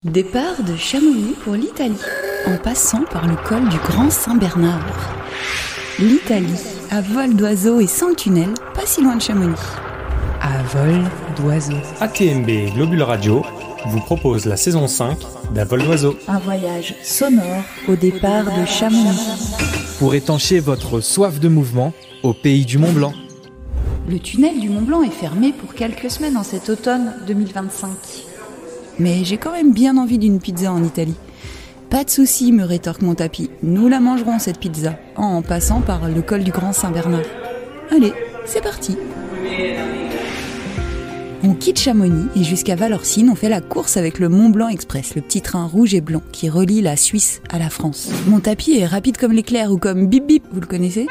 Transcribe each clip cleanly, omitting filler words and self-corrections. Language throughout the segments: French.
Départ de Chamonix pour l'Italie, en passant par le col du Grand Saint-Bernard. L'Italie, à vol d'oiseau et sans tunnel, pas si loin de Chamonix. À vol d'oiseau. ATMB Globule Radio vous propose la saison 5 d'À vol d'oiseau. Un voyage sonore au départ de Chamonix. Pour étancher votre soif de mouvement au pays du Mont Blanc. Le tunnel du Mont Blanc est fermé pour quelques semaines en cet automne 2025. Mais j'ai quand même bien envie d'une pizza en Italie. Pas de souci, me rétorque mon tapis. Nous la mangerons cette pizza, en passant par le col du Grand Saint-Bernard. Allez, c'est parti. On quitte Chamonix et jusqu'à Valorcine, on fait la course avec le Mont Blanc Express, le petit train rouge et blanc qui relie la Suisse à la France. Mon tapis est rapide comme l'éclair ou comme bip bip, vous le connaissez ?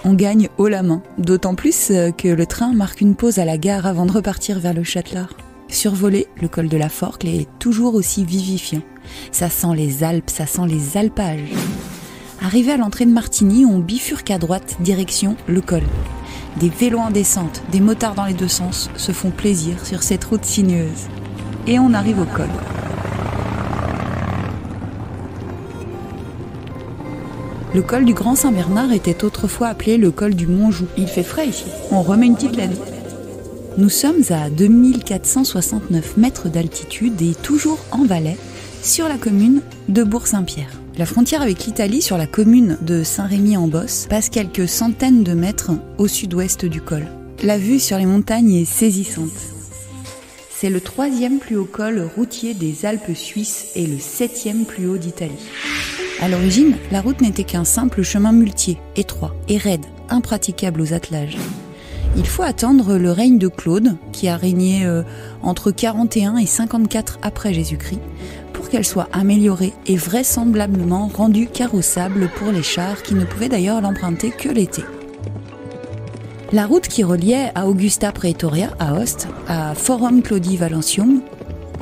On gagne haut la main, d'autant plus que le train marque une pause à la gare avant de repartir vers le Châtelard. Survoler le col de la Forcle est toujours aussi vivifiant. Ça sent les Alpes, ça sent les alpages. Arrivé à l'entrée de Martigny, on bifurque à droite, direction le col. Des vélos en descente, des motards dans les deux sens se font plaisir sur cette route sinueuse. Et on arrive au col. Le col du Grand Saint-Bernard était autrefois appelé le col du Montjoux. Il fait frais ici, on remet une petite laine. Nous sommes à 2469 mètres d'altitude et toujours en Valais, sur la commune de Bourg-Saint-Pierre. La frontière avec l'Italie sur la commune de Saint-Rémy-en-Bosse passe quelques centaines de mètres au sud-ouest du col. La vue sur les montagnes est saisissante. C'est le 3e plus haut col routier des Alpes suisses et le 7e plus haut d'Italie. À l'origine, la route n'était qu'un simple chemin muletier, étroit et raide, impraticable aux attelages. Il faut attendre le règne de Claude, qui a régné entre 41 et 54 après Jésus-Christ, pour qu'elle soit améliorée et vraisemblablement rendue carrossable pour les chars qui ne pouvaient d'ailleurs l'emprunter que l'été. La route qui reliait à Augusta Praetoria, à Ust, à Forum Claudii Valentium,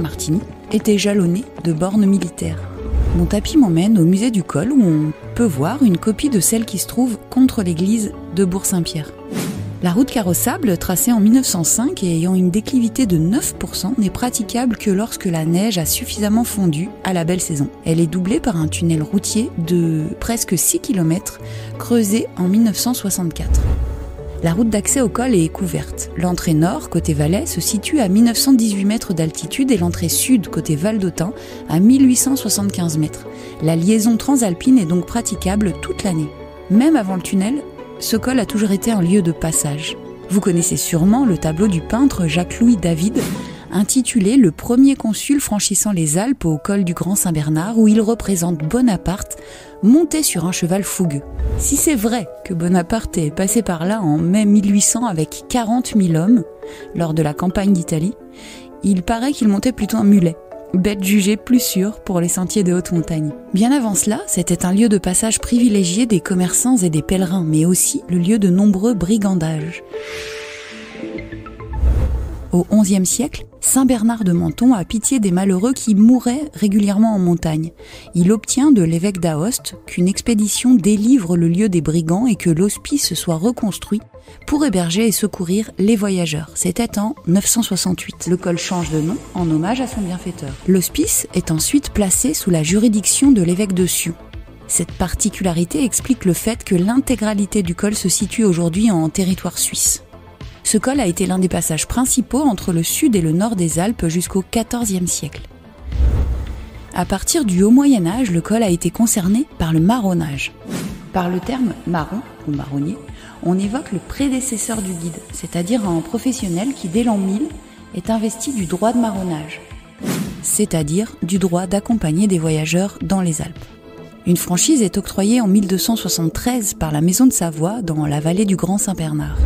Martigny, était jalonnée de bornes militaires. Mon tapis m'emmène au musée du col où on peut voir une copie de celle qui se trouve contre l'église de Bourg-Saint-Pierre. La route carrossable, tracée en 1905 et ayant une déclivité de 9%, n'est praticable que lorsque la neige a suffisamment fondu à la belle saison. Elle est doublée par un tunnel routier de presque 6 km creusé en 1964. La route d'accès au col est couverte. L'entrée nord, côté Valais, se situe à 1918 mètres d'altitude et l'entrée sud, côté Val d'Autun, à 1875 mètres. La liaison transalpine est donc praticable toute l'année. Même avant le tunnel, ce col a toujours été un lieu de passage. Vous connaissez sûrement le tableau du peintre Jacques-Louis David, intitulé « Le premier consul franchissant les Alpes au col du Grand Saint-Bernard » où il représente Bonaparte monté sur un cheval fougueux. Si c'est vrai que Bonaparte est passé par là en mai 1800 avec 40 000 hommes lors de la campagne d'Italie, il paraît qu'il montait plutôt un mulet, bête jugée plus sûre pour les sentiers de haute montagne. Bien avant cela, c'était un lieu de passage privilégié des commerçants et des pèlerins, mais aussi le lieu de nombreux brigandages. Au XIe siècle, Saint Bernard de Menton a pitié des malheureux qui mouraient régulièrement en montagne. Il obtient de l'évêque d'Aoste qu'une expédition délivre le lieu des brigands et que l'hospice soit reconstruit pour héberger et secourir les voyageurs. C'était en 968. Le col change de nom en hommage à son bienfaiteur. L'hospice est ensuite placé sous la juridiction de l'évêque de Sion. Cette particularité explique le fait que l'intégralité du col se situe aujourd'hui en territoire suisse. Ce col a été l'un des passages principaux entre le sud et le nord des Alpes jusqu'au XIVe siècle. À partir du Haut Moyen-Âge, le col a été concerné par le marronnage. Par le terme marron ou marronnier, on évoque le prédécesseur du guide, c'est-à-dire un professionnel qui, dès l'an 1000, est investi du droit de marronnage, c'est-à-dire du droit d'accompagner des voyageurs dans les Alpes. Une franchise est octroyée en 1273 par la Maison de Savoie dans la vallée du Grand Saint-Bernard.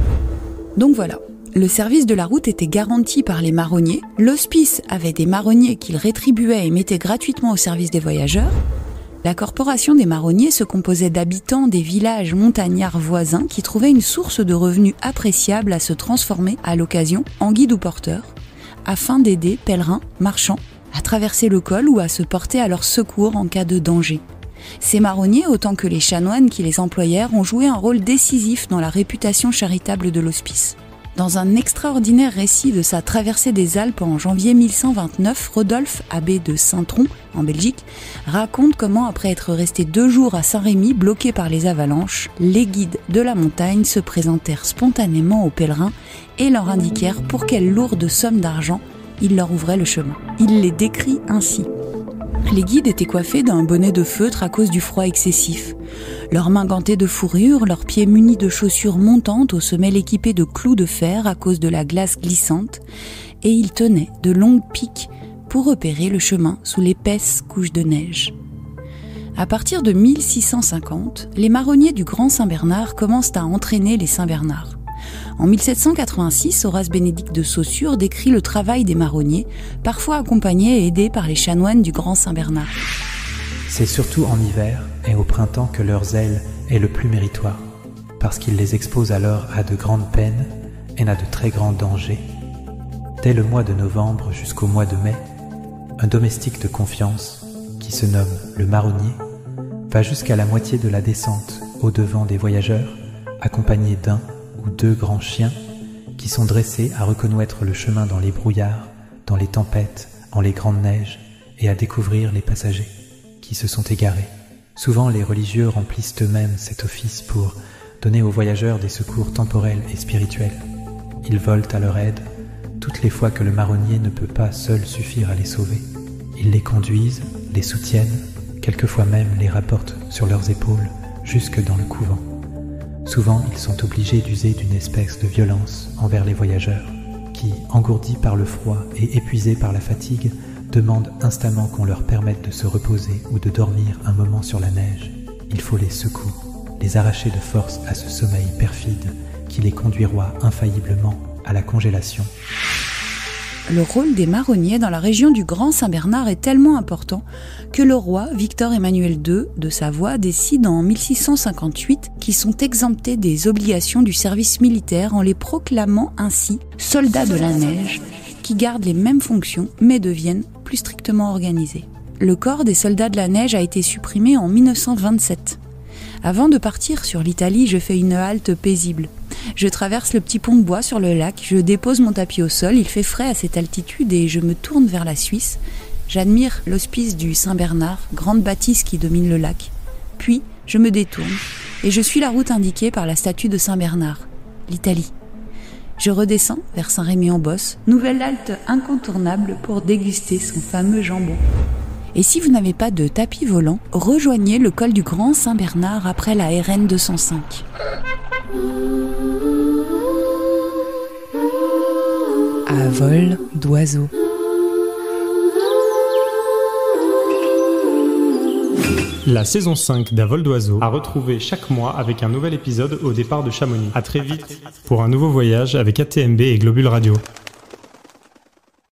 Donc voilà, le service de la route était garanti par les marronniers, l'hospice avait des marronniers qu'il rétribuait et mettait gratuitement au service des voyageurs. La corporation des marronniers se composait d'habitants des villages montagnards voisins qui trouvaient une source de revenus appréciable à se transformer à l'occasion en guide ou porteur, afin d'aider pèlerins, marchands, à traverser le col ou à se porter à leur secours en cas de danger. Ces marronniers, autant que les chanoines qui les employèrent, ont joué un rôle décisif dans la réputation charitable de l'hospice. Dans un extraordinaire récit de sa traversée des Alpes en janvier 1129, Rodolphe, abbé de Saint-Tron, en Belgique, raconte comment, après être resté 2 jours à Saint-Rémy, bloqué par les avalanches, les guides de la montagne se présentèrent spontanément aux pèlerins et leur indiquèrent pour quelle lourde somme d'argent ils leur ouvraient le chemin. Il les décrit ainsi. Les guides étaient coiffés d'un bonnet de feutre à cause du froid excessif. Leurs mains gantées de fourrure, leurs pieds munis de chaussures montantes aux semelles équipées de clous de fer à cause de la glace glissante, et ils tenaient de longues piques pour repérer le chemin sous l'épaisse couche de neige. À partir de 1650, les marronniers du Grand Saint-Bernard commencent à entraîner les Saint-Bernard. En 1786, Horace Bénédict de Saussure décrit le travail des marronniers, parfois accompagnés et aidés par les chanoines du Grand Saint-Bernard. C'est surtout en hiver et au printemps que leur zèle est le plus méritoire, parce qu'ils les exposent alors à de grandes peines et à de très grands dangers. Dès le mois de novembre jusqu'au mois de mai, un domestique de confiance, qui se nomme le marronnier, va jusqu'à la moitié de la descente au-devant des voyageurs, accompagné d'un ou 2 grands chiens qui sont dressés à reconnaître le chemin dans les brouillards, dans les tempêtes, en les grandes neiges, et à découvrir les passagers qui se sont égarés. Souvent, les religieux remplissent eux-mêmes cet office pour donner aux voyageurs des secours temporels et spirituels. Ils volent à leur aide toutes les fois que le marronnier ne peut pas seul suffire à les sauver. Ils les conduisent, les soutiennent, quelquefois même les rapportent sur leurs épaules jusque dans le couvent. Souvent, ils sont obligés d'user d'une espèce de violence envers les voyageurs, qui, engourdis par le froid et épuisés par la fatigue, demandent instamment qu'on leur permette de se reposer ou de dormir un moment sur la neige. Il faut les secouer, les arracher de force à ce sommeil perfide qui les conduira infailliblement à la congélation. Le rôle des marronniers dans la région du Grand Saint-Bernard est tellement important que le roi Victor Emmanuel II de Savoie décide en 1658 qu'ils sont exemptés des obligations du service militaire en les proclamant ainsi soldats de la neige, qui gardent les mêmes fonctions mais deviennent plus strictement organisés. Le corps des soldats de la neige a été supprimé en 1927. Avant de partir sur l'Italie, je fais une halte paisible. Je traverse le petit pont de bois sur le lac, je dépose mon tapis au sol, il fait frais à cette altitude et je me tourne vers la Suisse. J'admire l'hospice du Saint-Bernard, grande bâtisse qui domine le lac. Puis, je me détourne et je suis la route indiquée par la statue de Saint-Bernard, l'Italie. Je redescends vers Saint-Rémy-en-Bosse, nouvelle halte incontournable pour déguster son fameux jambon. Et si vous n'avez pas de tapis volant, rejoignez le col du Grand Saint-Bernard après la RN 205. À vol d'oiseau. La saison 5 d'À vol d'oiseau à retrouver chaque mois avec un nouvel épisode au départ de Chamonix. À très vite pour un nouveau voyage avec ATMB et Globule Radio.